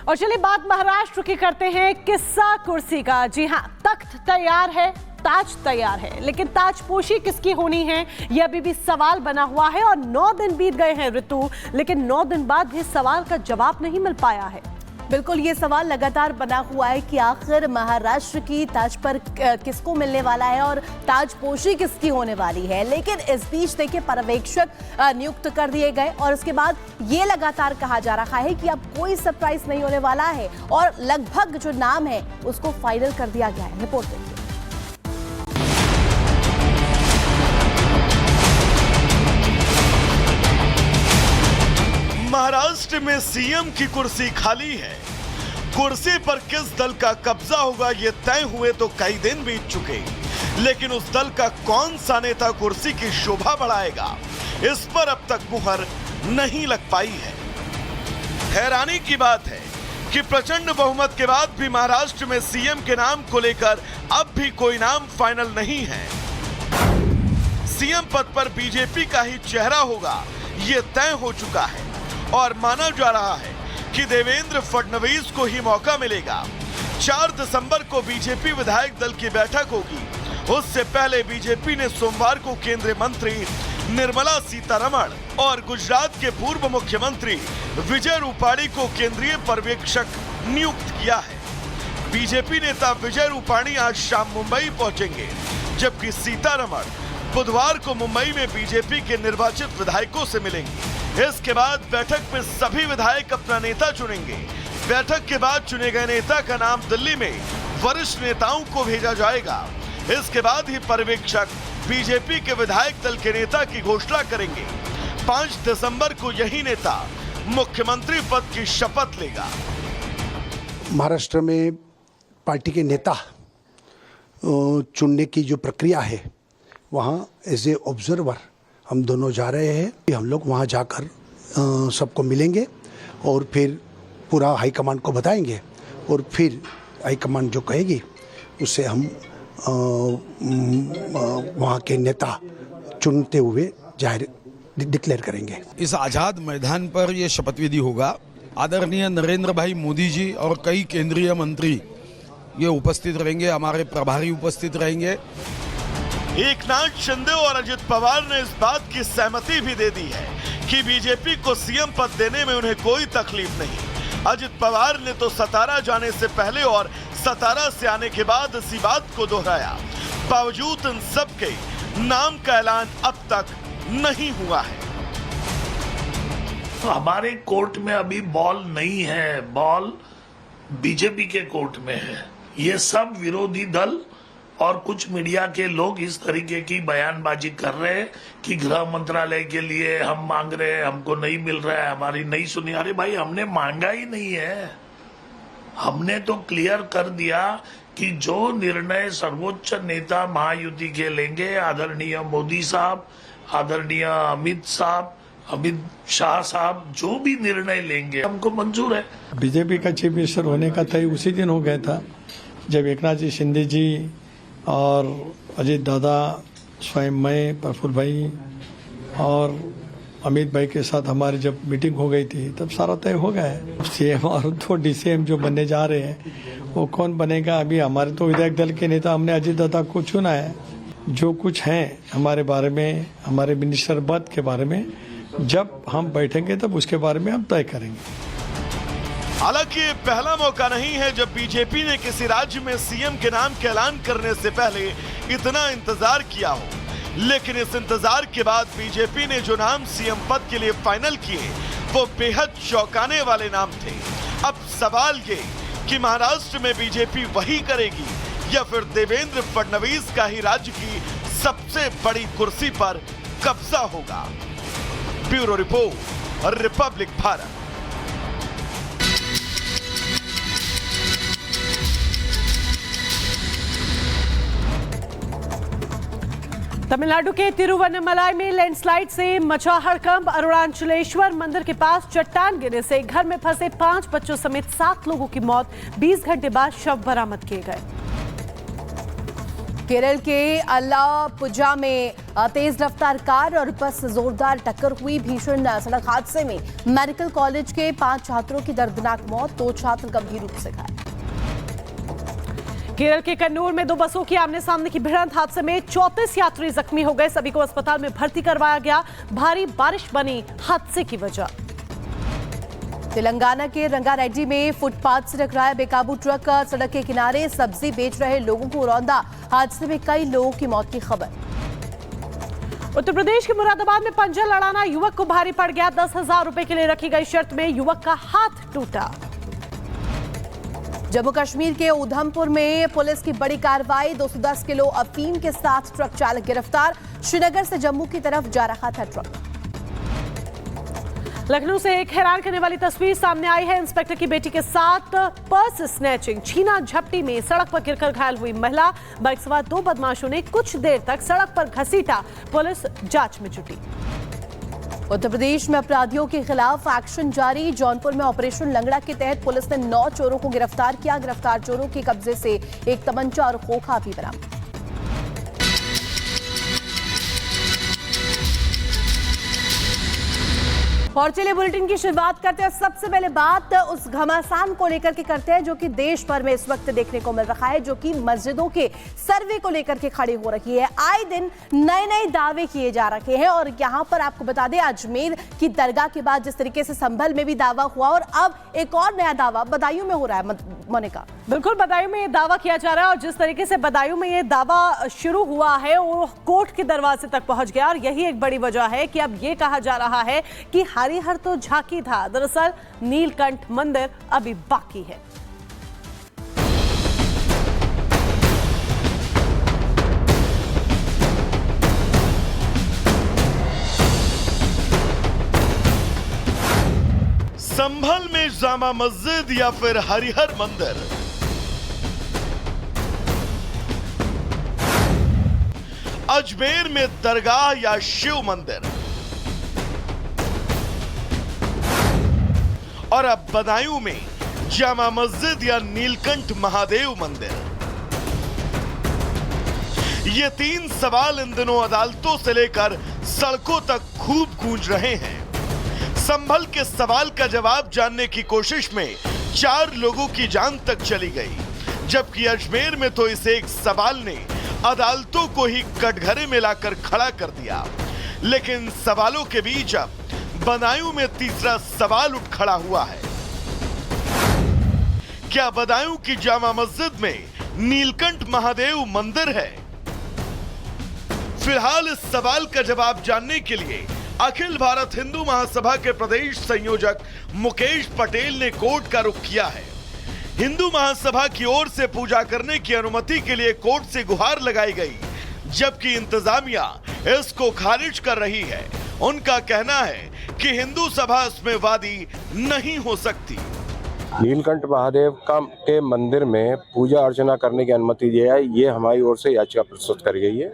और चलिए बात महाराष्ट्र की करते हैं, किस्सा कुर्सी का। जी हाँ, तख्त तैयार है, ताज तैयार है, लेकिन ताजपोशी किसकी होनी है यह अभी भी सवाल बना हुआ है। और 9 दिन बीत गए हैं ऋतु, लेकिन 9 दिन बाद भी सवाल का जवाब नहीं मिल पाया है। बिल्कुल, ये सवाल लगातार बना हुआ है कि आखिर महाराष्ट्र की ताज पर किसको मिलने वाला है और ताजपोशी किसकी होने वाली है। लेकिन इस बीच देखिए पर्यवेक्षक नियुक्त कर दिए गए और उसके बाद ये लगातार कहा जा रहा है कि अब कोई सरप्राइज नहीं होने वाला है और लगभग जो नाम है उसको फाइनल कर दिया गया है। रिपोर्ट देखिए। महाराष्ट्र में सीएम की कुर्सी खाली है। कुर्सी पर किस दल का कब्जा होगा ये तय हुए तो कई दिन बीत चुके, लेकिन उस दल का कौन सा नेता कुर्सी की शोभा बढ़ाएगा, इस पर अब तक मुहर नहीं लग पाई है। हैरानी की बात है कि प्रचंड बहुमत के बाद भी महाराष्ट्र में सीएम के नाम को लेकर अब भी कोई नाम फाइनल नहीं है। सीएम पद पर बीजेपी का ही चेहरा होगा ये तय हो चुका है और माना जा रहा है कि देवेंद्र फडणवीस को ही मौका मिलेगा। 4 दिसंबर को बीजेपी विधायक दल की बैठक होगी। उससे पहले बीजेपी ने सोमवार को केंद्रीय मंत्री निर्मला सीतारमण और गुजरात के पूर्व मुख्यमंत्री विजय रूपाणी को केंद्रीय पर्यवेक्षक नियुक्त किया है। बीजेपी नेता विजय रूपाणी आज शाम मुंबई पहुंचेंगे, जबकि सीतारमण बुधवार को मुंबई में बीजेपी के निर्वाचित विधायकों से मिलेंगे। इसके बाद बैठक में सभी विधायक अपना नेता चुनेंगे। बैठक के बाद चुने गए नेता का नाम दिल्ली में वरिष्ठ नेताओं को भेजा जाएगा। इसके बाद ही पर्यवेक्षक बीजेपी के विधायक दल के नेता की घोषणा करेंगे। 5 दिसंबर को यही नेता मुख्यमंत्री पद की शपथ लेगा। महाराष्ट्र में पार्टी के नेता चुनने की जो प्रक्रिया है, वहाँ एज ए ऑब्जर्वर हम दोनों जा रहे हैं। हम लोग वहाँ जाकर सबको मिलेंगे और फिर पूरा हाईकमांड को बताएंगे और फिर हाईकमांड जो कहेगी उससे हम वहाँ के नेता चुनते हुए जाहिर डिक्लेयर करेंगे। इस आज़ाद मैदान पर ये शपथ विधि होगा। आदरणीय नरेंद्र भाई मोदी जी और कई केंद्रीय मंत्री ये उपस्थित रहेंगे, हमारे प्रभारी उपस्थित रहेंगे। एकनाथ शिंदे और अजित पवार ने इस बात की सहमति भी दे दी है कि बीजेपी को सीएम पद देने में उन्हें कोई तकलीफ नहीं। अजित पवार ने तो सतारा जाने से पहले और सतारा से आने के बाद इसी बात को दोहराया। बावजूद इन सब के नाम का ऐलान अब तक नहीं हुआ है। तो हमारे कोर्ट में अभी बॉल नहीं है, बॉल बीजेपी के कोर्ट में है। ये सब विरोधी दल और कुछ मीडिया के लोग इस तरीके की बयानबाजी कर रहे हैं कि गृह मंत्रालय के लिए हम मांग रहे हैं, हमको नहीं मिल रहा है, हमारी नहीं सुनी। अरे भाई, हमने मांगा ही नहीं है। हमने तो क्लियर कर दिया कि जो निर्णय सर्वोच्च नेता महायुति के लेंगे, आदरणीय मोदी साहब, आदरणीय अमित शाह साहब, जो भी निर्णय लेंगे हमको मंजूर है। बीजेपी का चीफ मिनिस्टर होने का तय उसी दिन हो गया था जब एकनाथ जी शिंदे जी और अजीत दादा, स्वयं मैं, प्रफुल्ल भाई और अमित भाई के साथ हमारी जब मीटिंग हो गई थी तब सारा तय हो गया है। सीएम और 2 डीसीएम जो बनने जा रहे हैं वो कौन बनेगा, अभी हमारे तो विधायक दल के नेता हमने अजीत दादा को चुना है। जो कुछ है हमारे बारे में, हमारे मिनिस्टर पद के बारे में, जब हम बैठेंगे तब उसके बारे में हम तय करेंगे। हालांकि ये पहला मौका नहीं है जब बीजेपी ने किसी राज्य में सीएम के नाम के ऐलान करने से पहले इतना इंतजार किया हो, लेकिन इस इंतजार के बाद बीजेपी ने जो नाम सीएम पद के लिए फाइनल किए वो बेहद चौंकाने वाले नाम थे। अब सवाल ये कि महाराष्ट्र में बीजेपी वही करेगी या फिर देवेंद्र फडणवीस का ही राज्य की सबसे बड़ी कुर्सी पर कब्जा होगा। Bureau report, Republic Bharat. Tamil Nadu के तिरुवन्नमलाई में लैंडस्लाइड से मचा हड़कंप। अरुणाचलेश्वर मंदिर के पास चट्टान गिरने से घर में फंसे 5 बच्चों समेत 7 लोगों की मौत। 20 घंटे बाद शव बरामद किए गए। केरल के अलापुझा में तेज रफ्तार कार और बस से जोरदार टक्कर हुई। भीषण सड़क हादसे में मेडिकल कॉलेज के 5 छात्रों की दर्दनाक मौत, 2 छात्र गंभीर रूप से घायल। केरल के कन्नूर में 2 बसों की आमने सामने की भिड़ंत हादसे में 34 यात्री जख्मी हो गए। सभी को अस्पताल में भर्ती करवाया गया। भारी बारिश बनी हादसे की वजह। तेलंगाना के रंगारेड्डी में फुटपाथ से टकराया बेकाबू ट्रक, सड़क के किनारे सब्जी बेच रहे लोगों को रौंदा। हादसे में कई लोगों की मौत की खबर। उत्तर प्रदेश के मुरादाबाद में पंजा लड़ाना युवक को भारी पड़ गया। 10,000 रुपए के लिए रखी गई शर्त में युवक का हाथ टूटा। जम्मू कश्मीर के उधमपुर में पुलिस की बड़ी कार्रवाई, 210 किलो अफीम के साथ ट्रक चालक गिरफ्तार। श्रीनगर से जम्मू की तरफ जा रहा था ट्रक। लखनऊ से एक हैरान करने वाली तस्वीर सामने आई है। इंस्पेक्टर की बेटी के साथ पर्स स्नैचिंग, छीना झपटी में सड़क पर गिरकर घायल हुई महिला। बाइक सवार 2 बदमाशों ने कुछ देर तक सड़क पर घसीटा। पुलिस जांच में जुटी। उत्तर प्रदेश में अपराधियों के खिलाफ एक्शन जारी। जौनपुर में ऑपरेशन लंगड़ा के तहत पुलिस ने 9 चोरों को गिरफ्तार किया। गिरफ्तार चोरों के कब्जे से एक तमंचा और खोखा भी बरामद। और चलिए बुलेटिन की शुरुआत करते हैं। सबसे पहले बात उस घमासान को लेकर के करते हैं जो कि देश भर में इस वक्त देखने को मिल रहा है, जो कि मस्जिदों के सर्वे को लेकर के खड़ी हो रही है। आए दिन नए दावे किए जा रहे हैं और यहाँ पर आपको बता दें, अजमेर की दरगाह के बाद जिस तरीके से संभल में भी दावा हुआ और अब एक और नया दावा बदायूं में हो रहा है। मोनिका, बिल्कुल बदायूं में ये दावा किया जा रहा है और जिस तरीके से बदायूं में ये दावा शुरू हुआ है वो कोर्ट के दरवाजे तक पहुंच गया और यही एक बड़ी वजह है कि अब ये कहा जा रहा है कि हरिहर तो झांकी था, दरअसल नीलकंठ मंदिर अभी बाकी है। संभल में जामा मस्जिद या फिर हरिहर मंदिर, अजमेर में दरगाह या शिव मंदिर और अब बदायूं में जामा मस्जिद या नीलकंठ महादेव मंदिर। ये 3 सवाल इन दिनों अदालतों से लेकर सड़कों तक खूब गूंज रहे हैं। संभल के सवाल का जवाब जानने की कोशिश में 4 लोगों की जान तक चली गई, जबकि अजमेर में तो इस एक सवाल ने अदालतों को ही कटघरे में लाकर खड़ा कर दिया। लेकिन सवालों के बीच अब बदायूं में तीसरा सवाल उठ खड़ा हुआ है। क्या बदायूं की जामा मस्जिद में नीलकंठ महादेव मंदिर है? फिलहाल इस सवाल का जवाब जानने के लिए अखिल भारत हिंदू महासभा के प्रदेश संयोजक मुकेश पटेल ने कोर्ट का रुख किया है। हिंदू महासभा की ओर से पूजा करने की अनुमति के लिए कोर्ट से गुहार लगाई गई, जबकि इंतजामिया इसको खारिज कर रही है। उनका कहना है कि हिंदू सभा इसमें वादी नहीं हो सकती। नीलकंठ महादेव के मंदिर में पूजा अर्चना करने की अनुमति दी है, ये हमारी ओर से याचिका प्रस्तुत करी गई है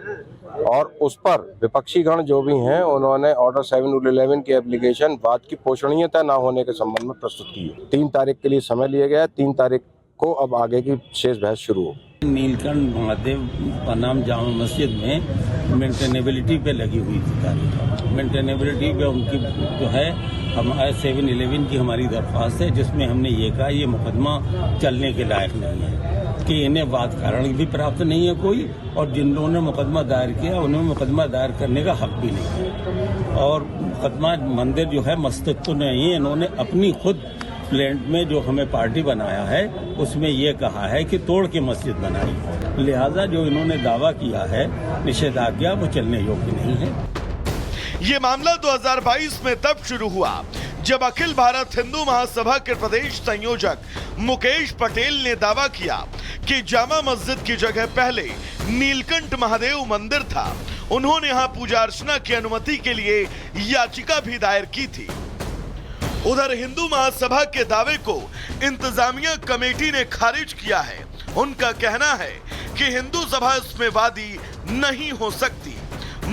और उस पर विपक्षी गण जो भी हैं उन्होंने ऑर्डर 7/11 की एप्लीकेशन वाद की पोषणीयता न होने के संबंध में प्रस्तुत की है। 3 तारीख के लिए समय लिया गया है। 3 तारीख को अब आगे की शेष बहस शुरू हो। नीलकंठ महादेव का नाम जामा मस्जिद में मेंटेनेबिलिटी पे लगी हुई थी तारीख। मेंटेनेबिलिटी पे उनकी जो है हमारे 7/11 की हमारी दरख्वास्त है, जिसमें हमने ये कहा ये मुकदमा चलने के लायक नहीं है, कि इन्हें वाद कारण भी प्राप्त नहीं है कोई, और जिन लोगों ने मुकदमा दायर किया उन्हें मुकदमा दायर करने का हक भी नहीं है। और मुकदमा मंदिर जो है मस्जिद तो नहीं है, इन्होंने अपनी खुद प्लेंट में जो हमें पार्टी बनाया है उसमें ये कहा है कि तोड़ के मस्जिद बनाई, लिहाजा जो इन्होंने दावा किया है निषेधाज्ञा वो चलने योग्य नहीं है। ये मामला 2022 में तब शुरू हुआ जब अखिल भारत हिंदू महासभा के प्रदेश संयोजक मुकेश पटेल ने दावा किया कि जामा मस्जिद की जगह पहले नीलकंठ महादेव मंदिर था। उन्होंने यहाँ पूजा अर्चना की अनुमति के लिए याचिका भी दायर की थी। उधर हिंदू महासभा के दावे को इंतजामिया कमेटी ने खारिज किया है। उनका कहना है कि हिंदू सभा इसमें वादी नहीं हो सकती।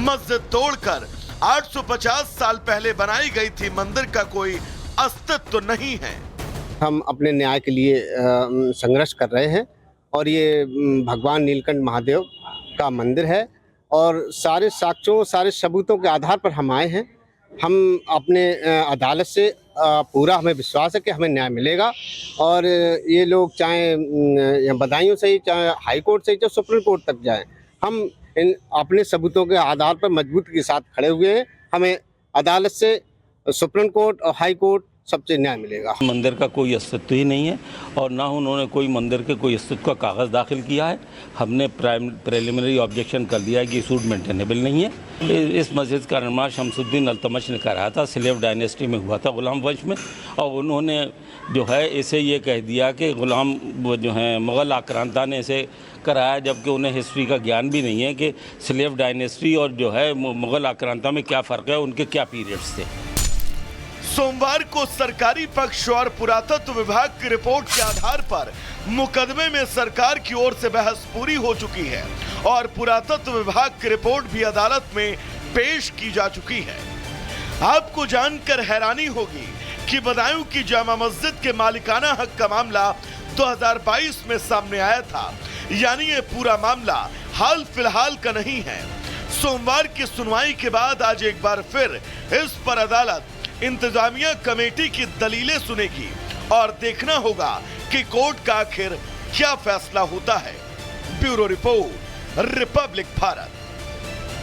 मस्जिद तोड़कर 850 साल पहले बनाई गई थी, मंदिर का कोई अस्तित्व नहीं है। हम अपने न्याय के लिए संघर्ष कर रहे हैं और ये भगवान नीलकंठ महादेव का मंदिर है और सारे साक्ष्यों सारे सबूतों के आधार पर हम आए हैं। हम अपने अदालत से पूरा हमें विश्वास है कि हमें न्याय मिलेगा और ये लोग चाहे बदायूं से ही चाहे हाई कोर्ट से ही चाहे सुप्रीम कोर्ट तक जाएं, हम इन अपने सबूतों के आधार पर मजबूती के साथ खड़े हुए हैं। हमें अदालत से सुप्रीम कोर्ट और हाई कोर्ट सबसे न्याय मिलेगा। मंदिर का कोई अस्तित्व ही नहीं है और ना उन्होंने कोई मंदिर के कोई अस्तित्व का कागज़ दाखिल किया है। हमने प्रिलिमिनरी ऑब्जेक्शन कर दिया है कि सूट मेंटेनेबल नहीं है। इस मस्जिद का निर्माण शमसुद्दीन अल्तमश ने कराया था, स्लेव डायनेस्टी में हुआ था, गुलाम वंश में, और उन्होंने जो है इसे ये कह दिया कि गुलाम जो है मुग़ल आक्रांता ने इसे कराया, जबकि उन्हें हिस्ट्री का ज्ञान भी नहीं है कि स्लेव डायनेस्टी और जो है मुग़ल आक्रांता में क्या फ़र्क है, उनके क्या पीरियड्स थे। सोमवार को सरकारी पक्ष और पुरातत्व विभाग की रिपोर्ट के आधार पर मुकदमे में सरकार की ओर से बहस पूरी हो चुकी है और पुरातत्व विभाग की रिपोर्ट भी अदालत में पेश की जा चुकी है। आपको जानकर हैरानी होगी कि बदायूं की जामा मस्जिद के मालिकाना हक का मामला 2022 में सामने आया था, यानी ये पूरा मामला हाल फिलहाल का नहीं है। सोमवार की सुनवाई के बाद आज एक बार फिर इस पर अदालत इंतजामिया कमेटी की दलीलें सुनेगी और देखना होगा कि कोर्ट का आखिर क्या फैसला होता है। Bureau report, Republic Bharat.